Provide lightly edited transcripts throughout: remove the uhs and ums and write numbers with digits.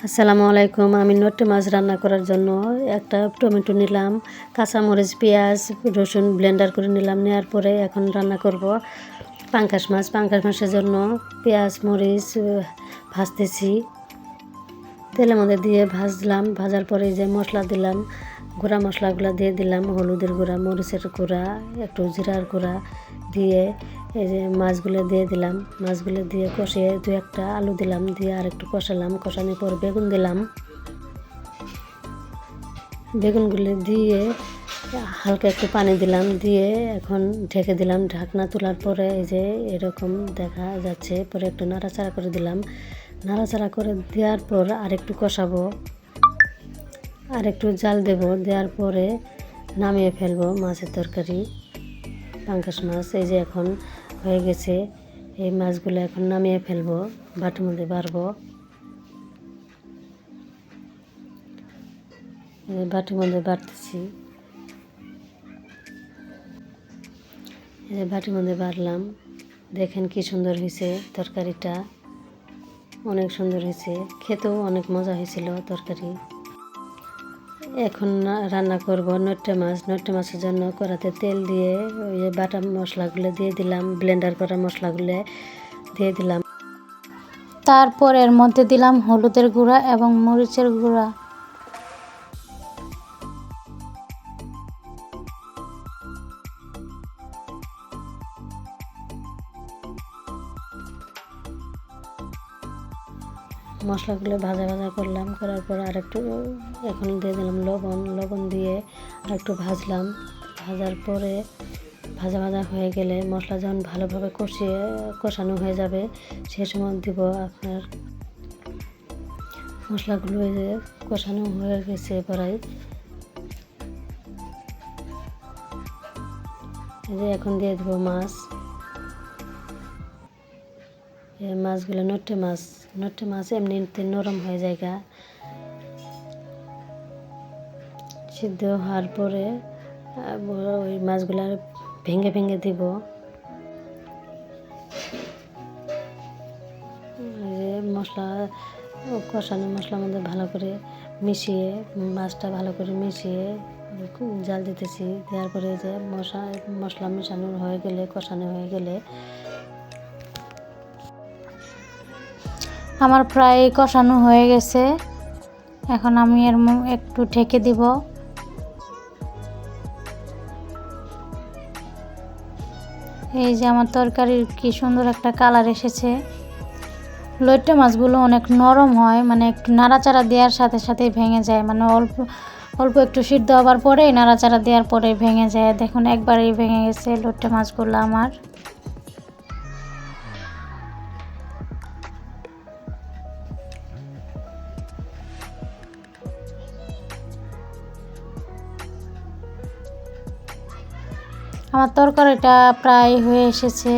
আসসালামু আলাইকুম। আমি নট্টে মাছ রান্না করার জন্য একটা টমেটো নিলাম, কাঁচামরিচ, পেঁয়াজ, রসুন ব্লেন্ডার করে নিলাম। নেওয়ার পরে এখন রান্না করব পাঙ্গাস মাছ। পাঙ্গাস মাছের জন্য পেঁয়াজ মরিচ ভাজতেছি, তেলের মধ্যে দিয়ে ভাজলাম। ভাজার পরে যে মশলা দিলাম, গুঁড়া মশলাগুলো দিয়ে দিলাম, হলুদের গুঁড়া, মরিচের গুঁড়া, একটু জিরার গুঁড়া দিয়ে এই যে মাছগুলো দিয়ে দিলাম। মাছগুলো দিয়ে কষিয়ে দু একটা আলু দিলাম, দিয়ে আর একটু কষালাম। কষানোর পর বেগুন দিলাম। বেগুনগুলো দিয়ে হালকা একটু পানি দিলাম, দিয়ে এখন ঢেকে দিলাম। ঢাকনা তোলার পরে এই যে এরকম দেখা যাচ্ছে। পরে একটু নাড়াচাড়া করে দিলাম। নাড়াচাড়া করে দেওয়ার পর আরেকটু কষাবো, আর একটু জাল দেব। দেওয়ার পরে নামিয়ে ফেলবো মাছের তরকারি, পাঙ্গাস মাছ। এই যে এখন হয়ে গেছে। এই মাছগুলো এখন নামিয়ে ফেলবো, বাটির মধ্যে বাড়বো। বাটির মধ্যে বাড়তেছি, বাটির মধ্যে বাড়লাম। দেখেন কি সুন্দর হয়েছে তরকারিটা, অনেক সুন্দর হয়েছে, খেতেও অনেক মজা হয়েছিল তরকারি। এখন রান্না করব নট্টে মাছ। নট্টে মাছের জন্য কড়াতে তেল দিয়ে ওই বাটা মশলাগুলো দিয়ে দিলাম, ব্লেন্ডার করা মশলাগুলো দিয়ে দিলাম। তারপর এর মধ্যে দিলাম হলুদের গুঁড়া এবং মরিচের গুঁড়া। মশলাগুলো ভাজা ভাজা করলাম, করার পর আরেকটু এখন দিয়ে দিলাম লবণ। লবণ দিয়ে আরেকটু ভাজলাম। ভাজার পরে ভাজা ভাজা হয়ে গেলে মশলা যখন ভালোভাবে কষানো হয়ে যাবে, সে সময় দিব আপনার মশলাগুলো। এই যে কষানো হয়ে গেছে প্রায়, এই যে এখন দিয়ে দেবো মাছ। এই মাছগুলো নট্টে মাছ। নট্টে মাছ এমনিতে নরম হয়ে যায়, সিদ্ধ হওয়ার পরে ওই মাছগুলো ভেঙে ভেঙে দিব। মশলা কষানো মশলার মধ্যে ভালো করে মিশিয়ে, মাছটা ভালো করে মিশিয়ে জাল দিতেছি। দেওয়ার পরে যে মশলা মেশানো হয়ে গেলে, কষানো হয়ে গেলে আমার প্রায় কষানো হয়ে গেছে। এখন আমি এর একটু ঢেকে দিব। এই যে আমার তরকারির কি সুন্দর একটা কালার এসেছে। লইট্টে মাছগুলো অনেক নরম হয়, মানে একটু নাড়াচাড়া দেওয়ার সাথে সাথেই ভেঙে যায়, মানে অল্প অল্প একটু সিদ্ধ হওয়ার পরেই নাড়াচাড়া দেওয়ার পরে ভেঙে যায়। দেখুন একবারেই ভেঙে গেছে লইট্টে মাছগুলো আমার। আমার তরকারিটা প্রায় হয়ে এসেছে,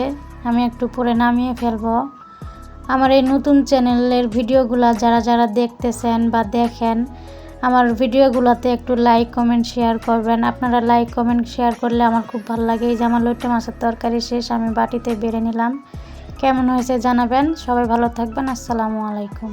আমি একটু পরে নামিয়ে ফেলবো। আমার এই নতুন চ্যানেলের ভিডিওগুলো যারা যারা দেখতেছেন বা দেখেন, আমার ভিডিওগুলোতে একটু লাইক কমেন্ট শেয়ার করবেন। আপনারা লাইক কমেন্ট শেয়ার করলে আমার খুব ভালো লাগে। এই যে আমার লইট্টে মাছের তরকারি শেষ, আমি বাটিতে বেড়ে নিলাম। কেমন হয়েছে জানাবেন। সবাই ভালো থাকবেন। আসসালামু আলাইকুম।